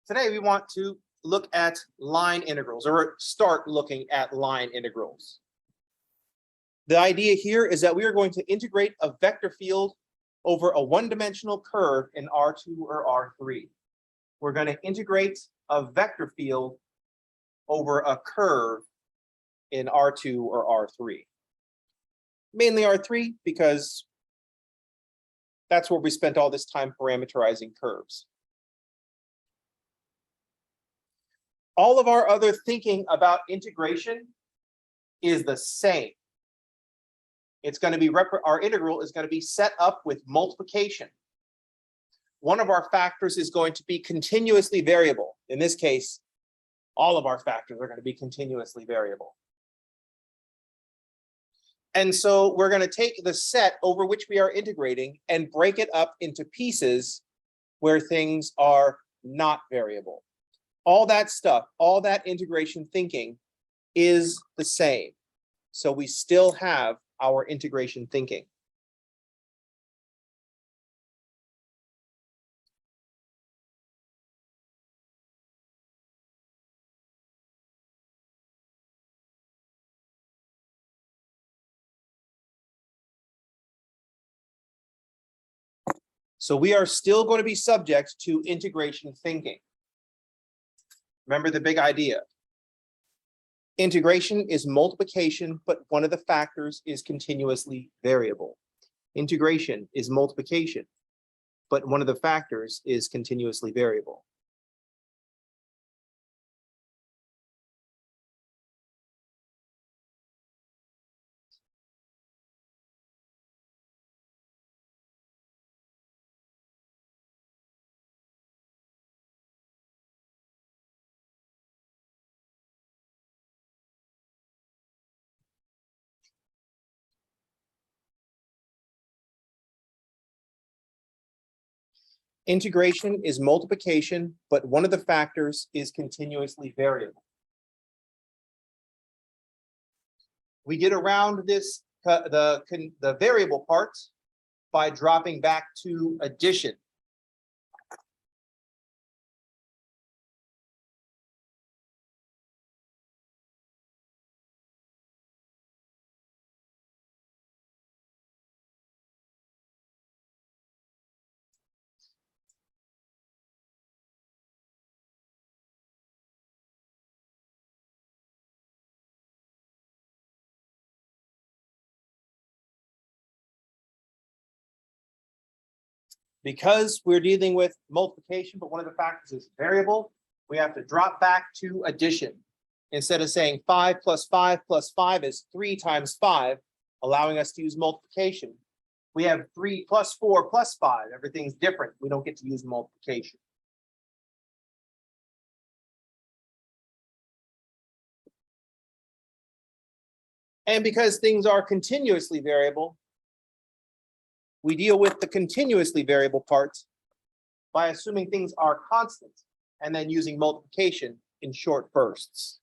Today we want to look at line integrals, or start looking at line integrals. The idea here is that we are going to integrate a vector field over a one-dimensional curve in R2 or R3. We're going to integrate a vector field over a curve in R2 or R3. Mainly R3 because that's where we spent all this time parameterizing curves. All of our other thinking about integration is the same. It's going to be, our integral is going to be set up with multiplication. One of our factors is going to be continuously variable. In this case, all of our factors are going to be continuously variable. And so we're going to take the set over which we are integrating and break it up into pieces where things are not variable. All that stuff, all that integration thinking is the same. So we still have our integration thinking. So we are still going to be subject to integration thinking. Remember the big idea. Integration is multiplication, but one of the factors is continuously variable. Integration is multiplication, but one of the factors is continuously variable. Integration is multiplication, but one of the factors is continuously variable. We get around this, the variable part by dropping back to addition. Because we're dealing with multiplication, but one of the factors is variable, we have to drop back to addition. Instead of saying 5 plus 5 plus 5 is 3 times 5, allowing us to use multiplication. We have 3 plus 4 plus 5. Everything's different. We don't get to use multiplication. And because things are continuously variable, we deal with the continuously variable parts by assuming things are constant and then using multiplication in short bursts.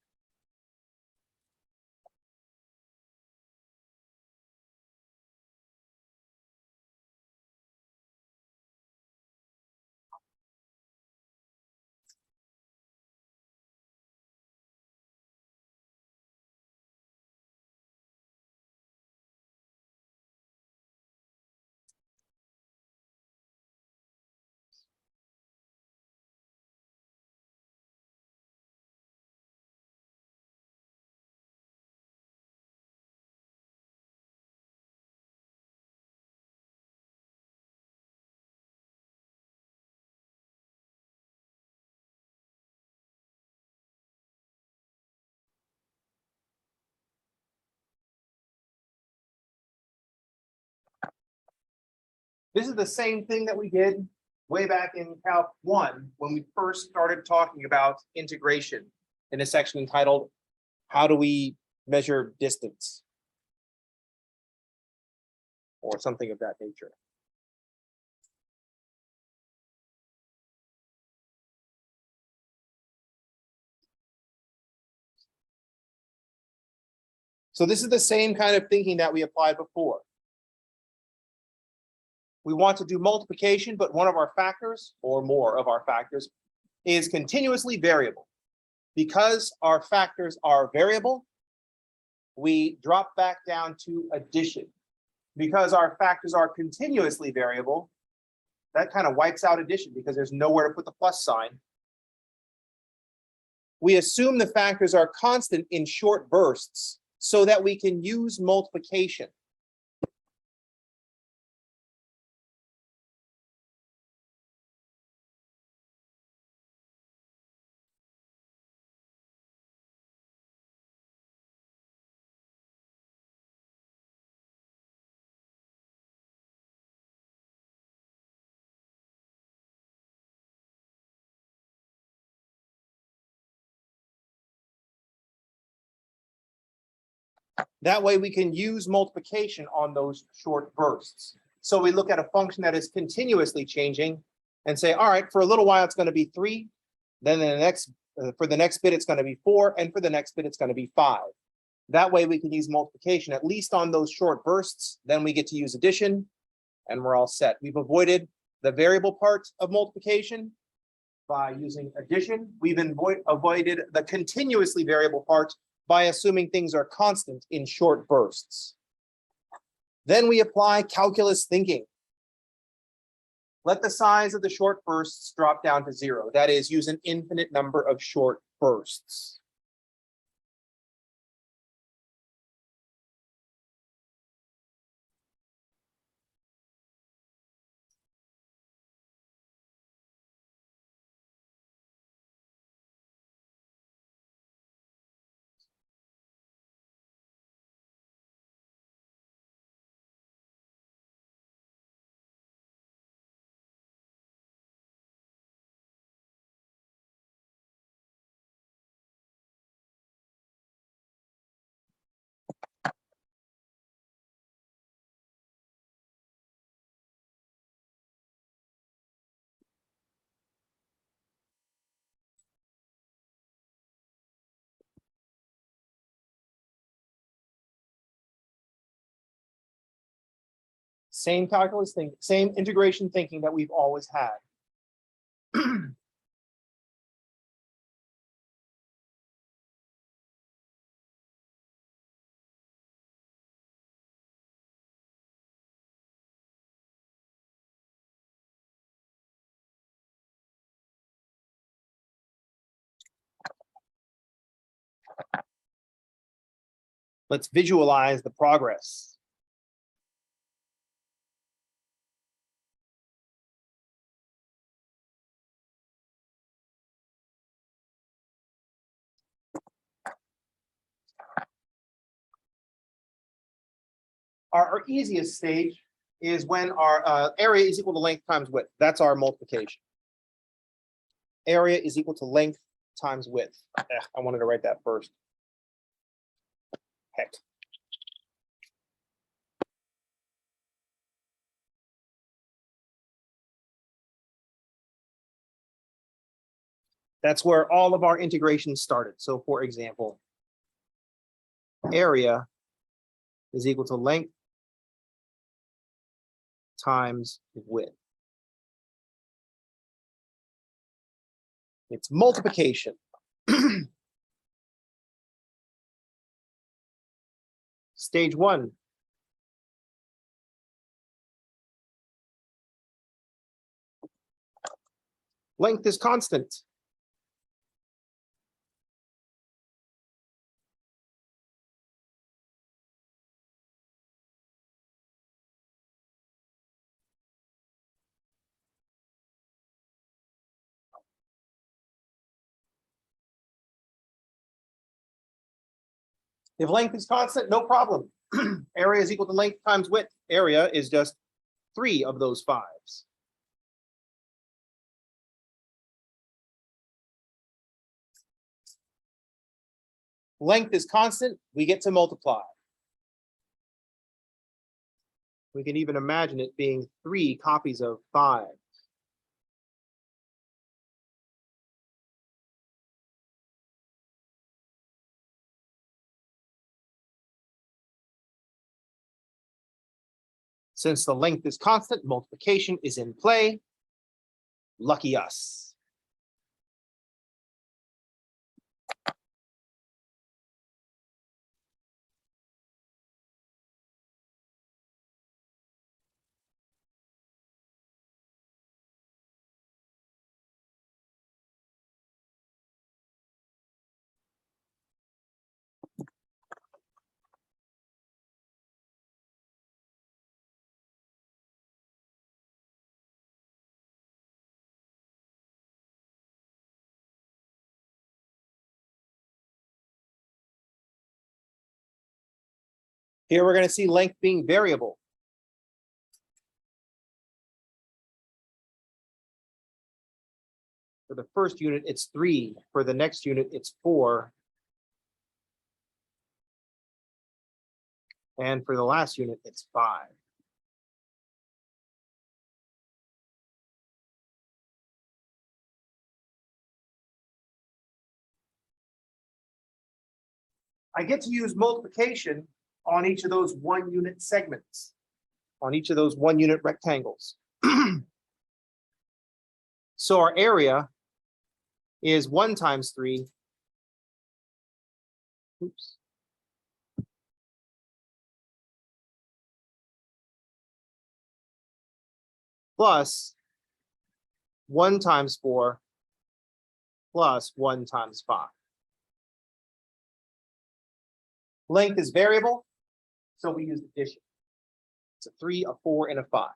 This is the same thing that we did way back in Calc 1 when we first started talking about integration in a section entitled, How do we measure distance? Or something of that nature. So this is the same kind of thinking that we applied before. We want to do multiplication, but one of our factors or more of our factors is continuously variable. Because our factors are variable, we drop back down to addition. Because our factors are continuously variable, that kind of wipes out addition because there's nowhere to put the plus sign. We assume the factors are constant in short bursts so that we can use multiplication. That way we can use multiplication on those short bursts. So we look at a function that is continuously changing and say, all right, for a little while it's going to be 3, then for the next bit it's going to be 4, and for the next bit it's going to be 5. That way we can use multiplication at least on those short bursts. Then we get to use addition and we're all set. We've avoided the variable part of multiplication by using addition. We've avoided the continuously variable part by assuming things are constant in short bursts. Then we apply calculus thinking. Let the size of the short bursts drop down to 0. That is, use an infinite number of short bursts. Same calculus thinking, same integration thinking that we've always had. Let's visualize the progress. Our easiest stage is when our area is equal to length times width. That's our multiplication. Area is equal to length times width. I wanted to write that first. Heck. That's where all of our integration started. So for example, area is equal to length times width. It's multiplication. Stage 1. Length is constant. If length is constant, no problem. Area is equal to length times width. Area is just 3 of those 5s. Length is constant, we get to multiply. We can even imagine it being 3 copies of 5. Since the length is constant, multiplication is in play. Lucky us. Here we're going to see length being variable. For the first unit, it's 3. For the next unit, it's 4. And for the last unit, it's 5. I get to use multiplication on each of those 1 unit segments, on each of those 1 unit rectangles. So our area is 1 times 3. Oops. Plus 1 times 4 plus 1 times 5. Length is variable, so we use addition. It's a 3, a 4, and a 5.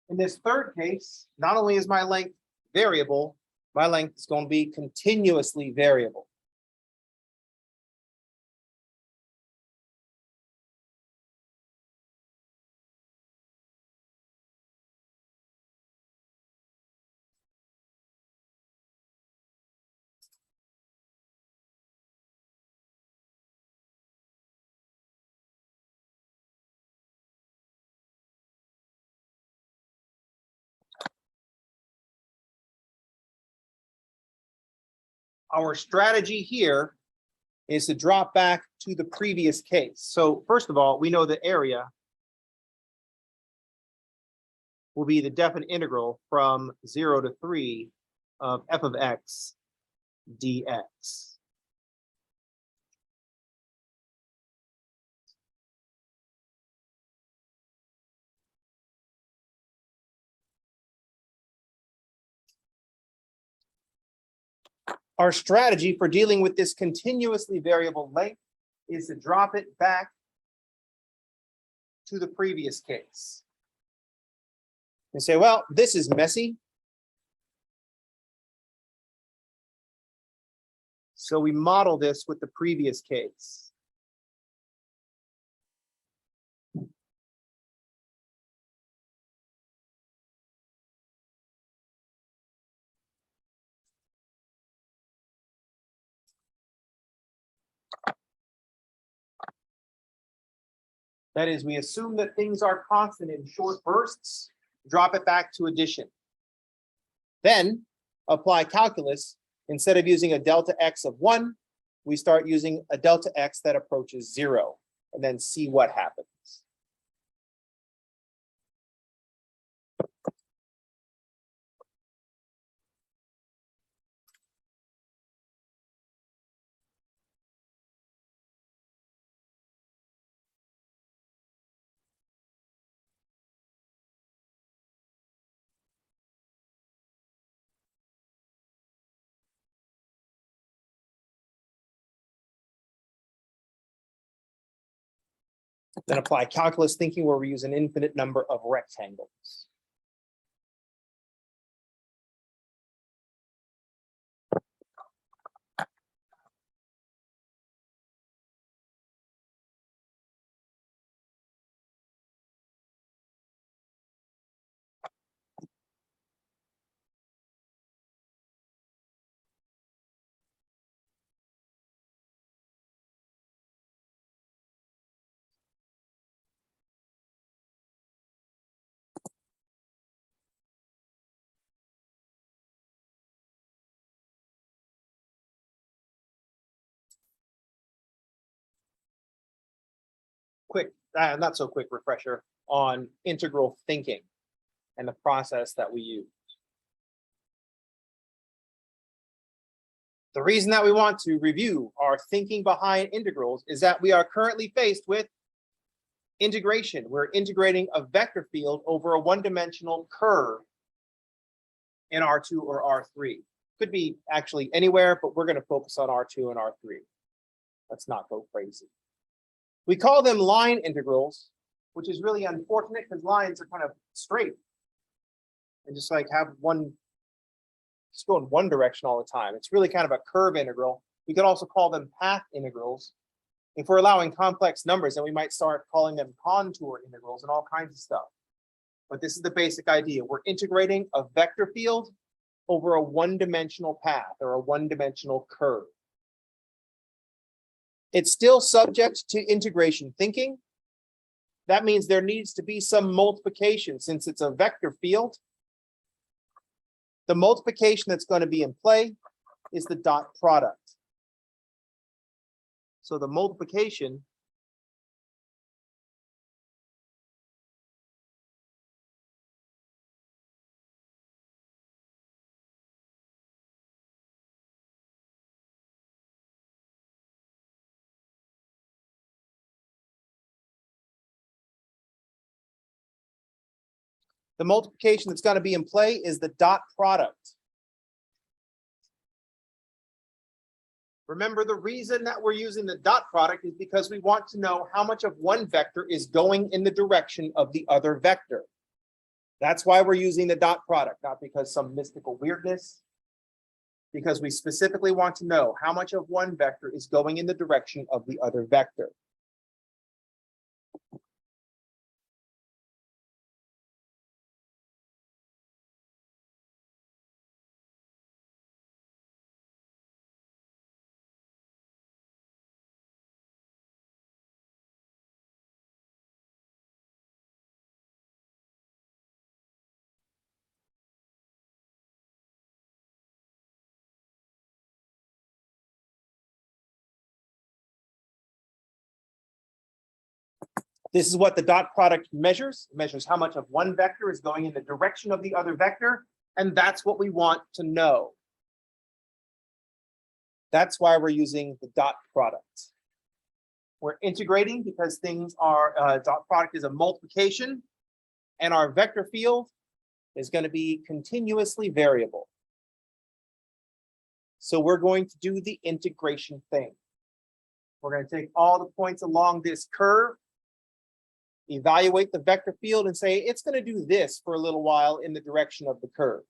In this third case, not only is my length variable, my length is going to be continuously variable. Our strategy here is to drop back to the previous case. So first of all, we know the area will be the definite integral from 0 to 3 of f of x dx. Our strategy for dealing with this continuously variable length is to drop it back to the previous case. And say, well, this is messy. So we model this with the previous case. That is, we assume that things are constant in short bursts, drop it back to addition. Then apply calculus. Instead of using a delta x of 1, we start using a delta x that approaches 0, and then see what happens. Then apply calculus thinking where we use an infinite number of rectangles. quick, not so quick refresher on integral thinking and the process that we use. The reason that we want to review our thinking behind integrals is that we are currently faced with integration. We're integrating a vector field over a one-dimensional curve in R2 or R3. Could be actually anywhere, but we're going to focus on R2 and R3. Let's not go crazy. We call them line integrals, which is really unfortunate because lines are kind of straight and just like have one, just go in one direction all the time. It's really kind of a curve integral. We could also call them path integrals. If we're allowing complex numbers, then we might start calling them contour integrals and all kinds of stuff. But this is the basic idea. We're integrating a vector field over a one-dimensional path or a one-dimensional curve. It's still subject to integration thinking. That means there needs to be some multiplication since it's a vector field. The multiplication that's going to be in play is the dot product. So the multiplication that's going to be in play is the dot product. Remember, the reason that we're using the dot product is because we want to know how much of one vector is going in the direction of the other vector. That's why we're using the dot product, not because some mystical weirdness, because we specifically want to know how much of one vector is going in the direction of the other vector. This is what the dot product measures. It measures how much of one vector is going in the direction of the other vector, and that's what we want to know. That's why we're using the dot product. We're integrating because things are, dot product is a multiplication, and our vector field is going to be continuously variable. So we're going to do the integration thing. We're going to take all the points along this curve, evaluate the vector field and say, it's going to do this for a little while in the direction of the curve.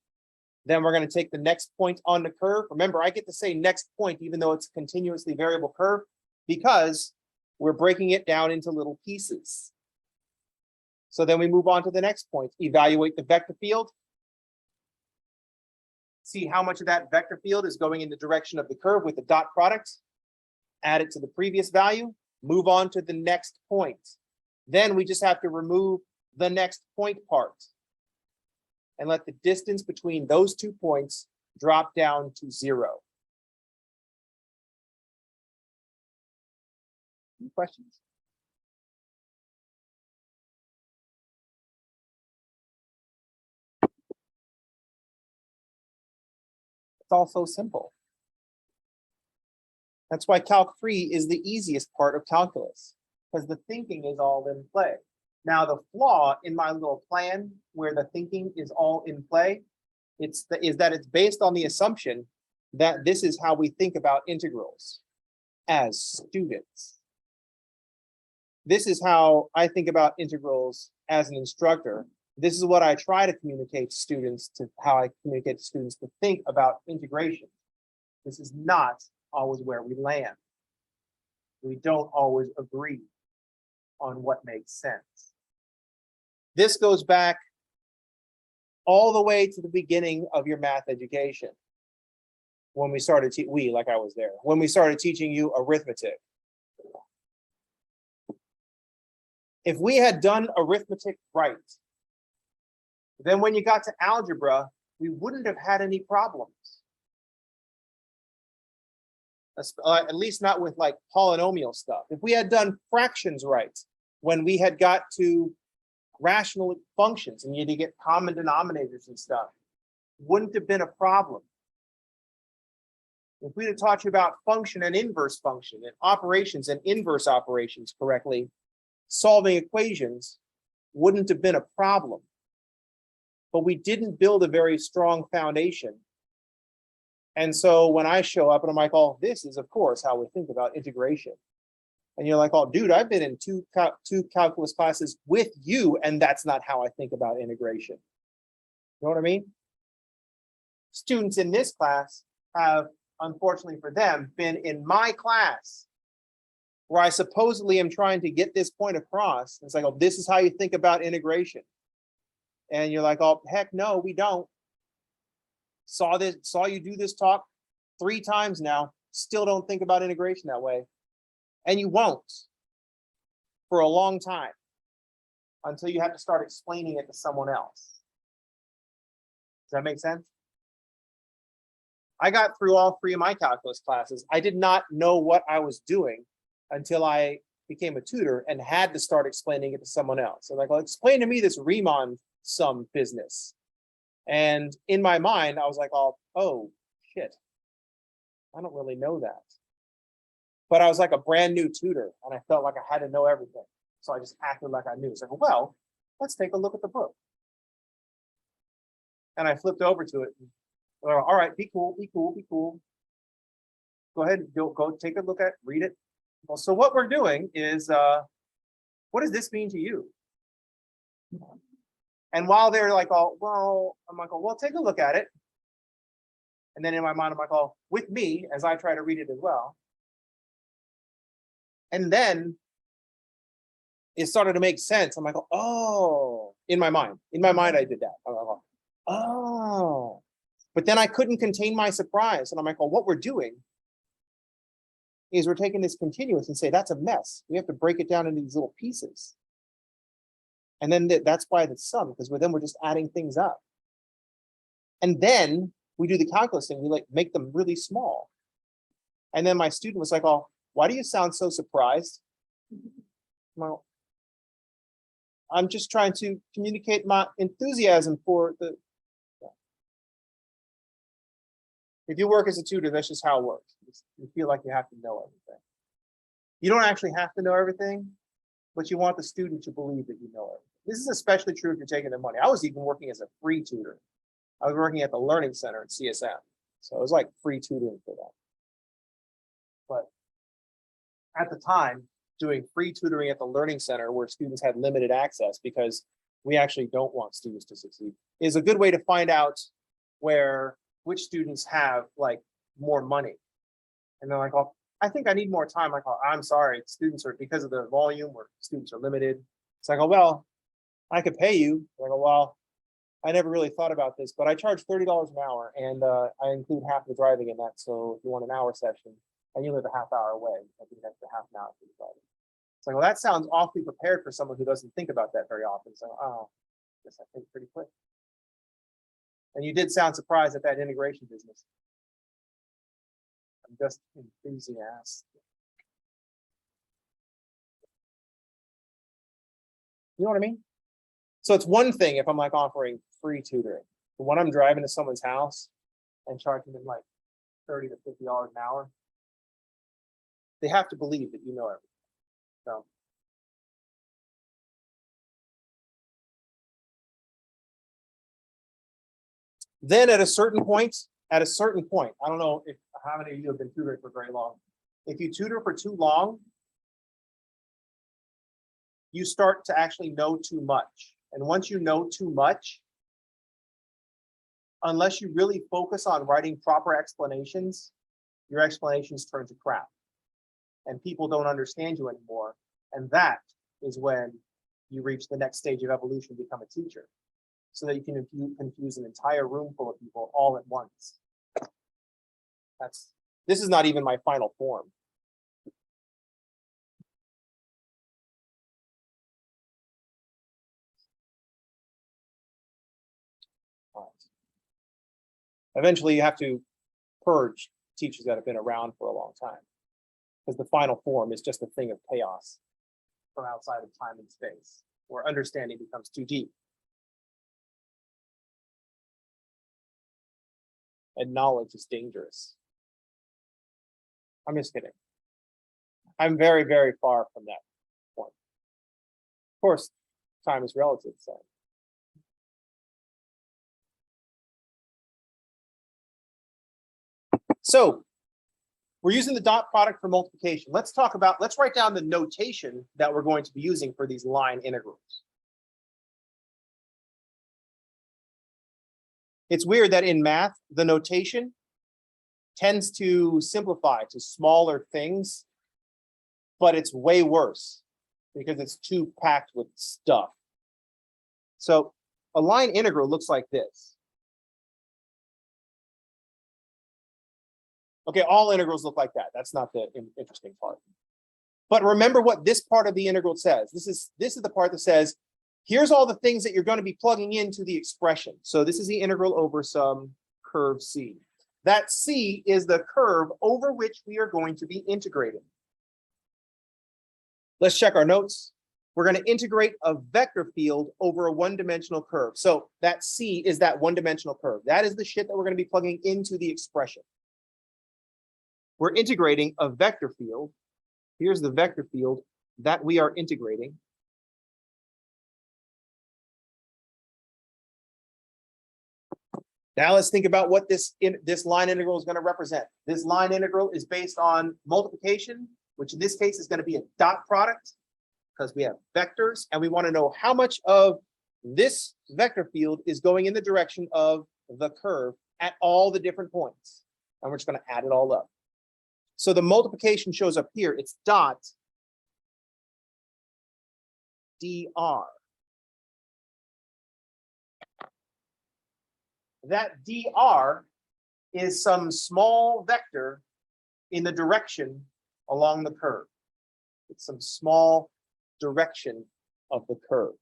Then we're going to take the next point on the curve. Remember, I get to say next point, even though it's a continuously variable curve, because we're breaking it down into little pieces. So then we move on to the next point, evaluate the vector field. See how much of that vector field is going in the direction of the curve with the dot product. Add it to the previous value, move on to the next point. Then we just have to remove the next point part and let the distance between those 2 points drop down to 0. Any questions? It's all so simple. That's why Calc 3 is the easiest part of calculus, because the thinking is all in play. Now, the flaw in my little plan where the thinking is all in play, is that it's based on the assumption that this is how we think about integrals as students. This is how I think about integrals as an instructor. This is what I try to communicate to students, to how I communicate to students to think about integration. This is not always where we land. We don't always agree on what makes sense. This goes back all the way to the beginning of your math education. When we started, like I was there, when we started teaching you arithmetic. If we had done arithmetic right, then when you got to algebra, we wouldn't have had any problems. At least not with like polynomial stuff. If we had done fractions right, when we had got to rational functions and you had to get common denominators and stuff, wouldn't have been a problem. If we'd have taught you about function and inverse function and operations and inverse operations correctly, solving equations wouldn't have been a problem. But we didn't build a very strong foundation. And so when I show up and I'm like, oh, this is, of course, how we think about integration. And you're like, oh, dude, I've been in two calculus classes with you, and that's not how I think about integration. You know what I mean? Students in this class have, unfortunately for them, been in my class where I supposedly am trying to get this point across. It's like, oh, this is how you think about integration. And you're like, oh, heck no, we don't. Saw you do this talk 3 times now, still don't think about integration that way. And you won't for a long time until you have to start explaining it to someone else. Does that make sense? I got through all 3 of my calculus classes. I did not know what I was doing until I became a tutor and had to start explaining it to someone else. So like, well, explain to me this Riemann sum business. And in my mind, I was like, oh, shit. I don't really know that. But I was like a brand new tutor and I felt like I had to know everything. So I just acted like I knew. It's like, well, let's take a look at the book. And I flipped over to it. And, all right, be cool, be cool, be cool. Go ahead, go take a look at, read it. Well, so what we're doing is, what does this mean to you? And while they're like, oh, well, I'm like, oh, well, take a look at it. And then in my mind, I'm like, oh, with me, as I try to read it as well. And then it started to make sense. I'm like, oh, in my mind, I did that. I'm like, oh, but then I couldn't contain my surprise. And I'm like, well, what we're doing is we're taking this continuous and say, that's a mess. We have to break it down into these little pieces. And then that's why it's sum, because we're just adding things up. And then we do the calculus thing. We like make them really small. And then my student was like, oh, why do you sound so surprised? Well, I'm just trying to communicate my enthusiasm for the. Yeah. If you work as a tutor, that's just how it works. You feel like you have to know everything. You don't actually have to know everything, but you want the student to believe that you know everything. This is especially true if you're taking their money. I was even working as a free tutor. I was working at the Learning Center at CSM. So it was like free tutoring for them. But at the time, doing free tutoring at the Learning Center where students had limited access because we actually don't want students to succeed is a good way to find out which students have like more money. And they're like, oh, I think I need more time. Like, oh, I'm sorry, students are, because of the volume or students are limited. It's like, oh, well, I could pay you. Like, oh, well, I never really thought about this, but I charge $30 an hour and I include half the driving in that. So if you want an hour session and you live a half hour away, I think that's half an hour for the driving. It's like, well, that sounds awfully prepared for someone who doesn't think about that very often. So, oh, I guess I think pretty quick. And you did sound surprised at that integration business. I'm just enthusiastic. You know what I mean? So it's one thing if I'm like offering free tutoring, but when I'm driving to someone's house and charging them like $30 to $50 an hour, they have to believe that you know everything. So. Then at a certain point, I don't know how many of you have been tutoring for very long. If you tutor for too long, you start to actually know too much. And once you know too much, unless you really focus on writing proper explanations, your explanations turn to crap. And people don't understand you anymore. And that is when you reach the next stage of evolution, become a teacher, so that you can confuse an entire room full of people all at once. This is not even my final form. Eventually, you have to purge teachers that have been around for a long time, because the final form is just a thing of chaos. from outside of time and space, where understanding becomes too deep. And knowledge is dangerous. I'm just kidding. I'm very, very far from that point. Of course, time is relative, so we're using the dot product for multiplication. Let's write down the notation that we're going to be using for these line integrals. It's weird that in math, the notation tends to simplify to smaller things, but it's way worse because it's too packed with stuff. So a line integral looks like this. Okay, all integrals look like that. That's not the interesting part. But remember what this part of the integral says. This is the part that says, here's all the things that you're going to be plugging into the expression. So this is the integral over some curve C. That C is the curve over which we are going to be integrating. Let's check our notes. We're going to integrate a vector field over a one-dimensional curve. So that C is that one-dimensional curve. That is the shit that we're going to be plugging into the expression. We're integrating a vector field. Here's the vector field that we are integrating. Now let's think about what this line integral is going to represent. This line integral is based on multiplication, which in this case is going to be a dot product because we have vectors, and we want to know how much of this vector field is going in the direction of the curve at all the different points. And we're just going to add it all up. So the multiplication shows up here. It's dot dr. That dr is some small vector in the direction along the curve. It's some small direction of the curve.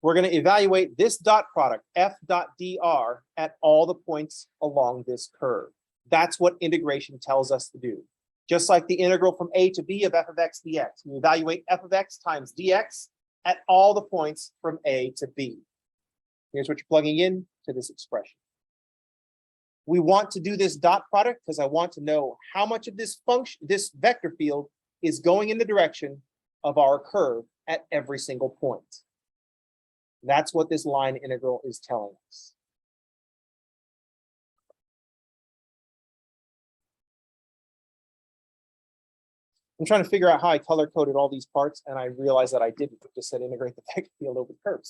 We're going to evaluate this dot product, f dot dr, at all the points along this curve. That's what integration tells us to do. Just like the integral from a to b of f of x dx. We evaluate f of x times dx at all the points from a to b. Here's what you're plugging in to this expression. We want to do this dot product because I want to know how much of this function, this vector field, is going in the direction of our curve at every single point. That's what this line integral is telling us. I'm trying to figure out how I color coded all these parts, and I realized that I didn't. It just said integrate the vector field over the curve.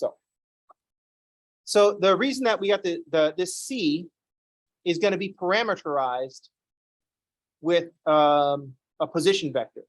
So the reason that we got this C is going to be parameterized with a position vector.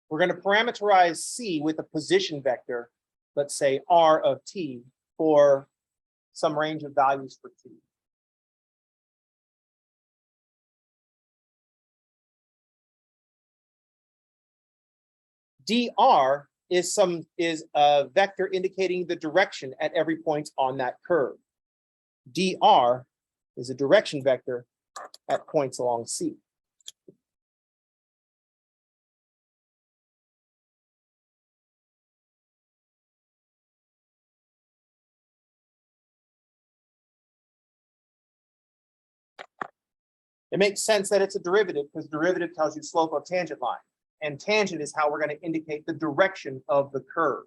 We're going to parameterize C with a position vector, let's say R of t, for some range of values for t. dr is a vector indicating the direction at every point on that curve. dr is a direction vector at points along C. It makes sense that it's a derivative because derivative tells you slope of tangent line. And tangent is how we're going to indicate the direction of the curve.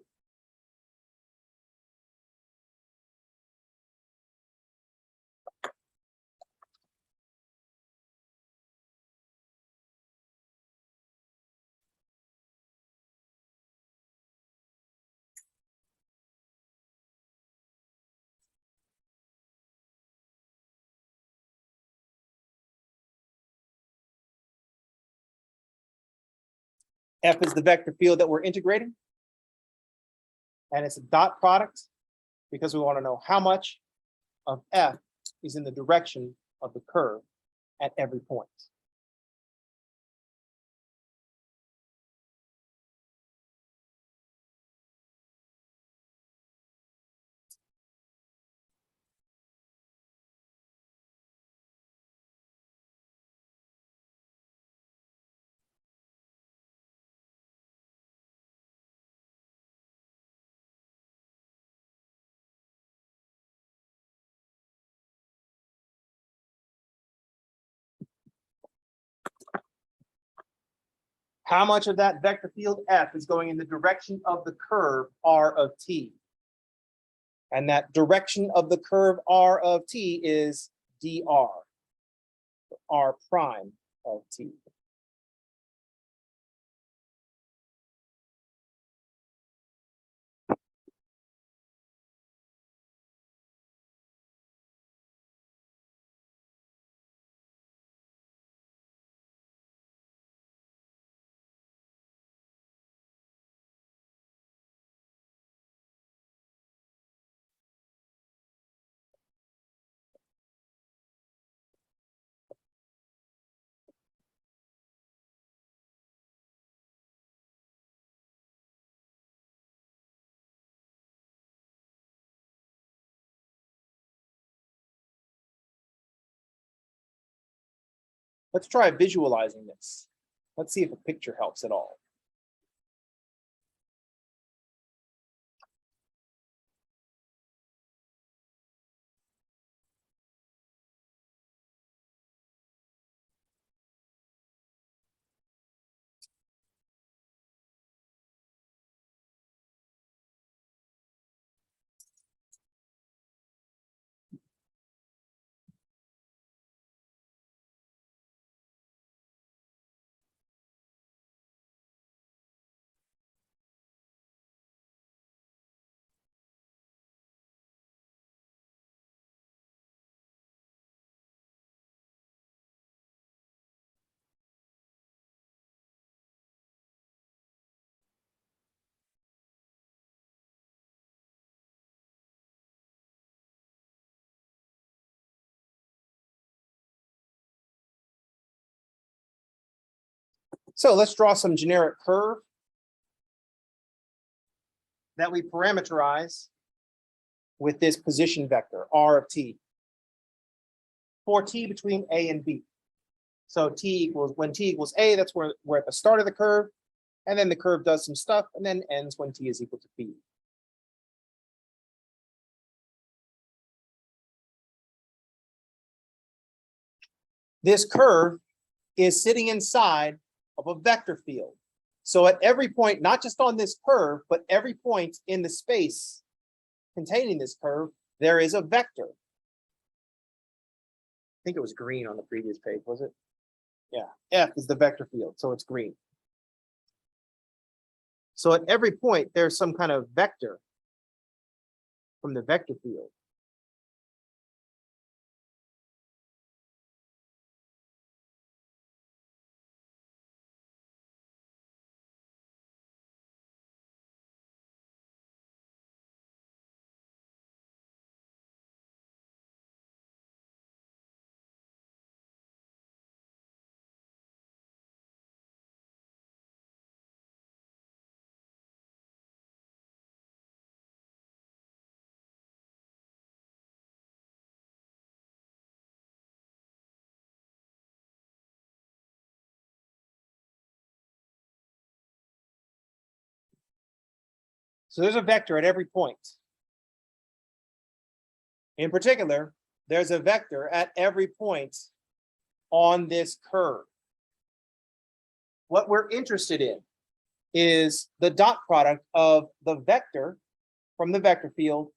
F is the vector field that we're integrating. And it's a dot product because we want to know how much of F is in the direction of the curve at every point. How much of that vector field F is going in the direction of the curve R of t? And that direction of the curve R of t is dr, R prime of t. Let's try visualizing this. Let's see if a picture helps at all. So let's draw some generic curve that we parameterize with this position vector, R of t, for t between A and B. So when t equals A, that's where we're at the start of the curve, and then the curve does some stuff and then ends when t is equal to B. This curve is sitting inside of a vector field. So at every point, not just on this curve, but every point in the space containing this curve, there is a vector. I think it was green on the previous page, was it? Yeah, F is the vector field, so it's green. So at every point, there's some kind of vector from the vector field. So there's a vector at every point. In particular, there's a vector at every point on this curve. What we're interested in is the dot product of the vector from the vector field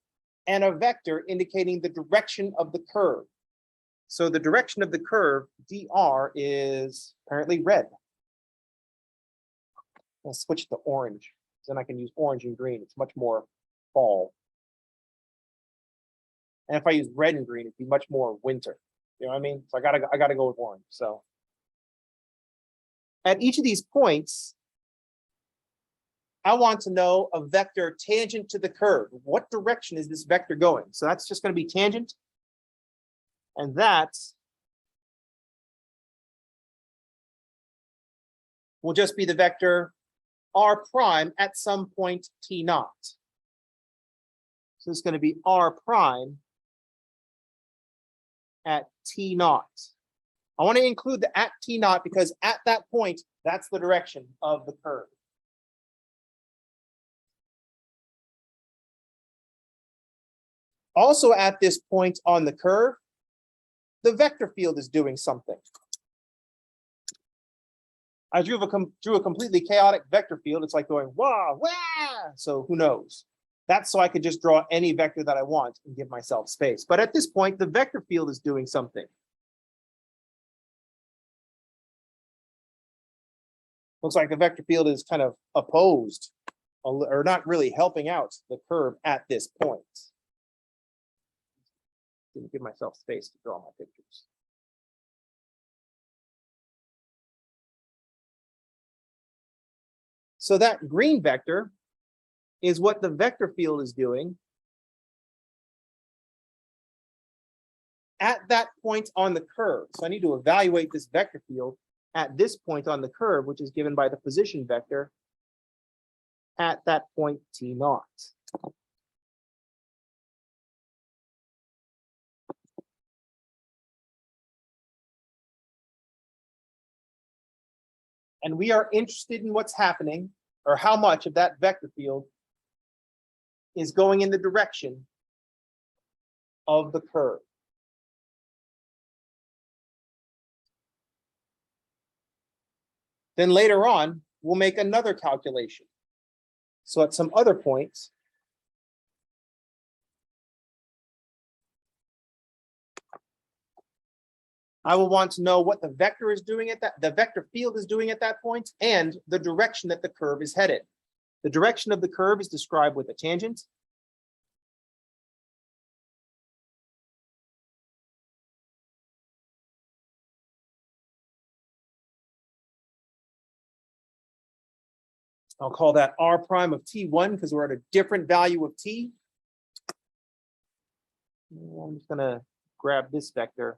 and a vector indicating the direction of the curve. So the direction of the curve, dr, is apparently red. I'll switch to orange. Then I can use orange and green. It's much more fall. And if I use red and green, it'd be much more winter. You know what I mean? So I gotta go with orange. So at each of these points, I want to know a vector tangent to the curve. What direction is this vector going? So that's just going to be tangent. And that will just be the vector r prime at some point t naught. So it's going to be r prime at t naught. I want to include the at t naught because at that point, that's the direction of the curve. Also at this point on the curve, the vector field is doing something. I drew a completely chaotic vector field. It's like going, wah, wah. So who knows? That's so I could just draw any vector that I want and give myself space. But at this point, the vector field is doing something. Looks like the vector field is kind of opposed or not really helping out the curve at this point. Didn't give myself space to draw my pictures. So that green vector is what the vector field is doing at that point on the curve. So I need to evaluate this vector field at this point on the curve, which is given by the position vector at that point t naught. And we are interested in what's happening or how much of that vector field is going in the direction of the curve. Then later on, we'll make another calculation. So at some other points, I will want to know what the vector is doing at that, the vector field is doing at that point, and the direction that the curve is headed. The direction of the curve is described with a tangent. I'll call that r prime of t1 because we're at a different value of t. I'm just going to grab this vector.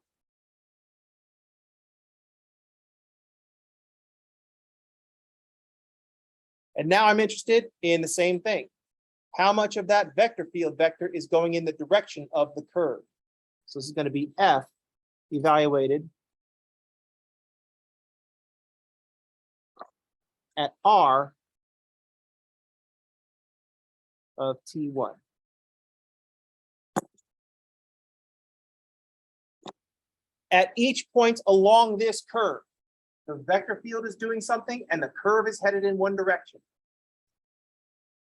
And now I'm interested in the same thing. How much of that vector field vector is going in the direction of the curve? So this is going to be f evaluated at r of t1. At each point along this curve, the vector field is doing something and the curve is headed in one direction.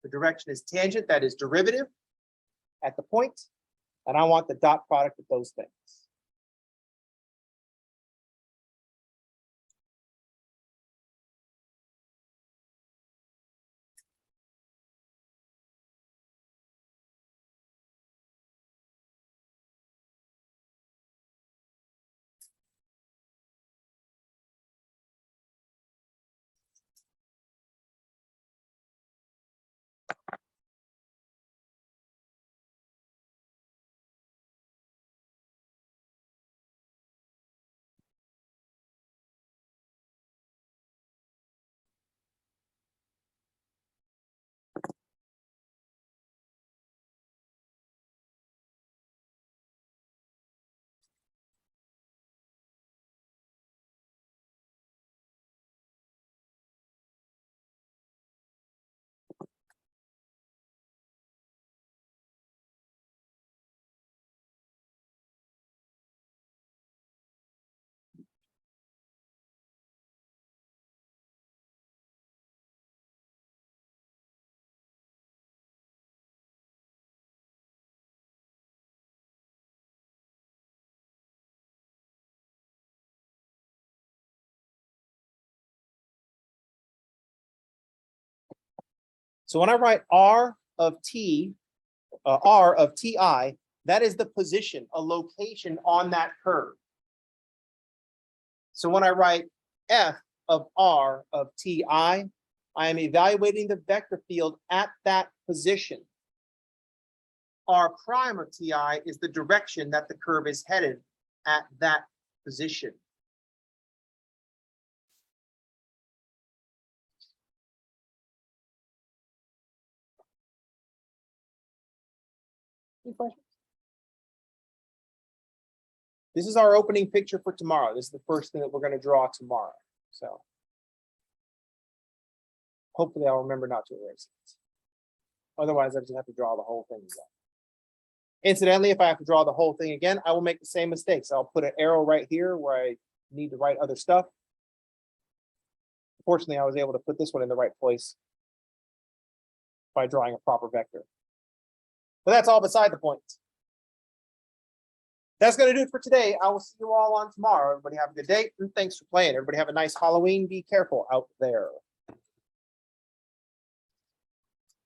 The direction is tangent, that is derivative at the point, and I want the dot product of those things. So when I write r of t, r of ti, that is the position, a location on that curve. So when I write f of r of ti, I am evaluating the vector field at that position. R prime of TI is the direction that the curve is headed at that position. Any questions? This is our opening picture for tomorrow. This is the first thing that we're going to draw tomorrow. So hopefully I'll remember not to erase it. Otherwise, I just have to draw the whole thing again. Incidentally, if I have to draw the whole thing again, I will make the same mistakes. I'll put an arrow right here where I need to write other stuff. Fortunately, I was able to put this one in the right place by drawing a proper vector. But that's all beside the point. That's going to do it for today. I will see you all on tomorrow. Everybody have a good day, and thanks for playing. Everybody have a nice Halloween. Be careful out there.